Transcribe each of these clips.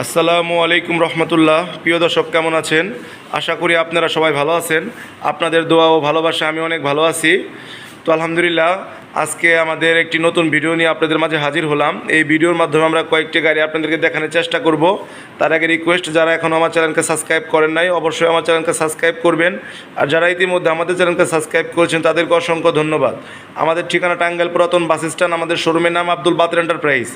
আসসালামু আলাইকুম রহমতুল্লাহ। প্রিয় দর্শক, কেমন আছেন? আশা করি আপনারা সবাই ভালো আছেন। আপনাদের দোয়া ও ভালোবাসা আমি অনেক ভালো আছি। তো আলহামদুলিল্লাহ, আজকে আমাদের একটি নতুন ভিডিও নিয়ে আপনাদের মাঝে হাজির হলাম। এই ভিডিওর মাধ্যমে আমরা কয়েকটি গাড়ি আপনাদেরকে দেখানোর চেষ্টা করব। তার আগে রিকোয়েস্ট, যারা এখনও আমার চ্যানেলকে সাবস্ক্রাইব করেন নাই অবশ্যই আমার চ্যানেলকে সাবস্ক্রাইব করবেন। আর যারা ইতিমধ্যে আমাদের চ্যানেলকে সাবস্ক্রাইব করেছেন তাদেরকে অসংখ্য ধন্যবাদ। আমাদের ঠিকানা টাঙ্গাইল পুরাতন বাস স্ট্যান্ড। আমাদের শোরুমের নাম আব্দুল বাতের এন্টারপ্রাইজ।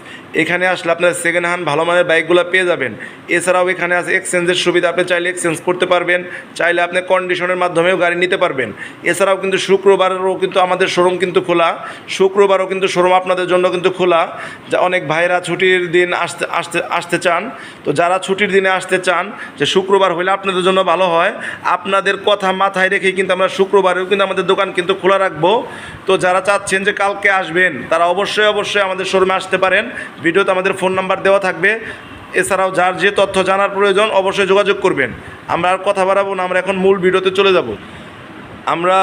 এখানে আসলে আপনারা সেকেন্ড হ্যান্ড ভালো মানের বাইকগুলো পেয়ে যাবেন। এছাড়াও এখানে আছে এক্সচেঞ্জের সুবিধা। আপনি চাইলে এক্সচেঞ্জ করতে পারবেন, চাইলে আপনি কন্ডিশনের মাধ্যমেও গাড়ি নিতে পারবেন। এছাড়াও কিন্তু শুক্রবারেরও কিন্তু আমাদের শোরুম কিন্তু খোলা। শুক্রবারও কিন্তু শোরুম আপনাদের জন্য কিন্তু খোলা। যা অনেক ভাইরা ছুটির দিন আসতে চান, তো যারা ছুটির দিনে আসতে চান যে শুক্রবার হলে আপনাদের জন্য ভালো হয়, আপনাদের কথা মাথায় রেখে কিন্তু আমরা শুক্রবারেও কিন্তু আমাদের দোকান কিন্তু খোলা রাখবো। তো যারা চাচ্ছেন যে কালকে আসবেন তারা অবশ্যই আমাদের শোরুমে আসতে পারেন। ভিডিওতে আমাদের ফোন নাম্বার দেওয়া থাকবে। এছাড়াও যার যে তথ্য জানার প্রয়োজন অবশ্যই যোগাযোগ করবেন। আমরা আর কথা বাড়াবো না, আমরা এখন মূল ভিডিওতে চলে যাব। আমরা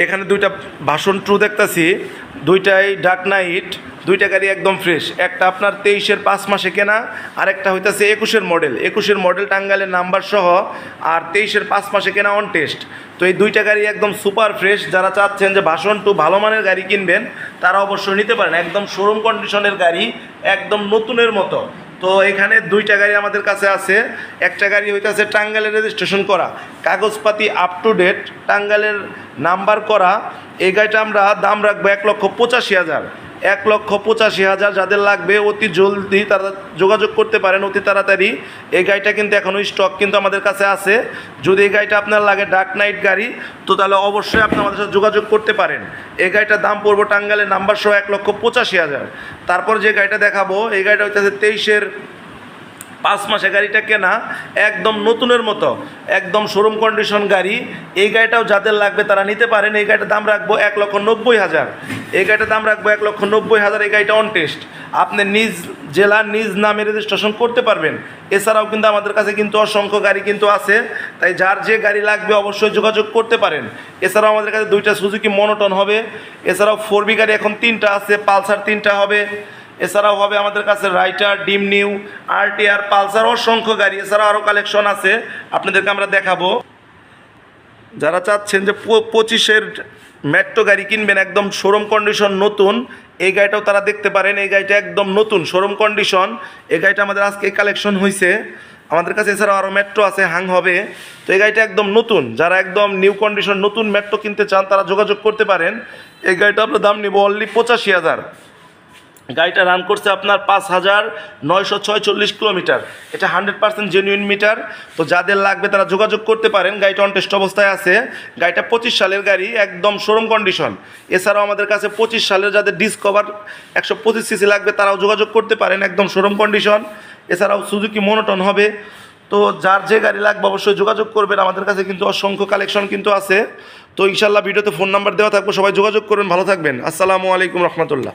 এখানে দুইটা ভার্সন 2 দেখতেছি, দুইটাই ডার্ক নাইট। দুইটা গাড়ি একদম ফ্রেশ। একটা আপনার 23-এর 5 মাসে কেনা, আর একটা হইতেছে 21-এর মডেল। 21-এর মডেল টাঙ্গাইলের নাম্বার সহ, আর 23-এর 5 মাসে কেনা অন টেস্ট। তো এই দুইটা গাড়ি একদম সুপার ফ্রেশ। যারা চাচ্ছেন যে ভার্সন 2 ভালো মানের গাড়ি কিনবেন তারা অবশ্যই নিতে পারেন। একদম শোরুম কন্ডিশনের গাড়ি, একদম নতুনের মতো। তো এখানে দুইটা গাড়ি আমাদের কাছে আছে। একটা গাড়ি হইতেছে টাঙ্গাইলের রেজিস্ট্রেশন করা, কাগজপাতি আপ টু ডেট, টাঙ্গাইলের নাম্বার করা। এই গাড়িটা আমরা দাম রাখবো 1,85,000। 1,85,000 যাদের লাগবে অতি জলদি তারা যোগাযোগ করতে পারেন, অতি তাড়াতাড়ি। এই গাড়িটা কিন্তু এখনও স্টক কিন্তু আমাদের কাছে আছে। যদি এই গাড়িটা আপনার লাগে ডার্ক নাইট গাড়ি, তো তাহলে অবশ্যই আপনি আমাদের সাথে যোগাযোগ করতে পারেন। এই গাড়িটার দাম পড়বো টাঙ্গাইলের নাম্বার সহ 1,85,000। তারপর যে গাড়িটা দেখাবো, এই গাড়িটা হচ্ছে 23-এর 5 মাসে গাড়িটা কেনা, একদম নতুনের মতো, একদম শোরুম কন্ডিশন গাড়ি। এই গাড়িটাও যাদের লাগবে তারা নিতে পারেন। এই গাড়িটার দাম রাখবো 1,90,000। এই গাড়িটার দাম রাখবো 1,90,000। এই গাড়িটা অন টেস্ট, আপনি নিজ জেলার নিজ নামে রেজিস্ট্রেশন করতে পারবেন। এছাড়াও কিন্তু আমাদের কাছে কিন্তু অসংখ্য গাড়ি কিন্তু আছে, তাই যার যে গাড়ি লাগবে অবশ্যই যোগাযোগ করতে পারেন। এছাড়াও আমাদের কাছে দুইটা সুজুকি মনোটন হবে। এছাড়াও 4বি গাড়ি এখন 3টা আছে, পালসার 3টা হবে। এছাড়াও হবে আমাদের কাছে রাইটার, ডিম নিউ, আরটিআর, পালসার, অসংখ্য গাড়ি। এছাড়াও আরও কালেকশন আছে, আপনাদেরকে আমরা দেখাবো। যারা চাচ্ছেন যে 25-এর মেট্রো গাড়ি কিনবেন একদম শোরুম কন্ডিশন নতুন, এই গাড়িটাও তারা দেখতে পারেন। এই গাড়িটা একদম নতুন শোরুম কন্ডিশন। এই গাড়িটা আমাদের আজকে কালেকশন হয়েছে আমাদের কাছে। এছাড়াও আরও মেট্রো আছে, হাং হবে। তো এই গাড়িটা একদম নতুন। যারা একদম নিউ কন্ডিশন নতুন মেট্রো কিনতে চান তারা যোগাযোগ করতে পারেন। এই গাড়িটা আপনার দাম নেব অনলি 85,000। গাড়িটা রান করছে আপনার 5,946 কিলোমিটার। এটা 100% জেনুইন মিটার। তো যাদের লাগবে তারা যোগাযোগ করতে পারেন। গাড়িটা অন টেস্ট অবস্থায় আছে। গাড়িটা 25 সালের গাড়ি, একদম শোরুম কন্ডিশন। এছাড়াও আমাদের কাছে 25 সালের যাদের ডিসকভার 125 সিসি লাগবে তারাও যোগাযোগ করতে পারেন, একদম শোরুম কন্ডিশন। এছাড়াও সুজুকি মনোটন হবে। তো যার যে গাড়ি লাগবে অবশ্যই যোগাযোগ করবেন। আমাদের কাছে কিন্তু অসংখ্য কালেকশন কিন্তু আছে। তো ইনশাল্লাহ ভিডিওতে ফোন নাম্বার দেওয়া থাকবে, সবাই যোগাযোগ করবেন। ভালো থাকবেন। আসসালামু আলাইকুম রহমতুল্লাহ।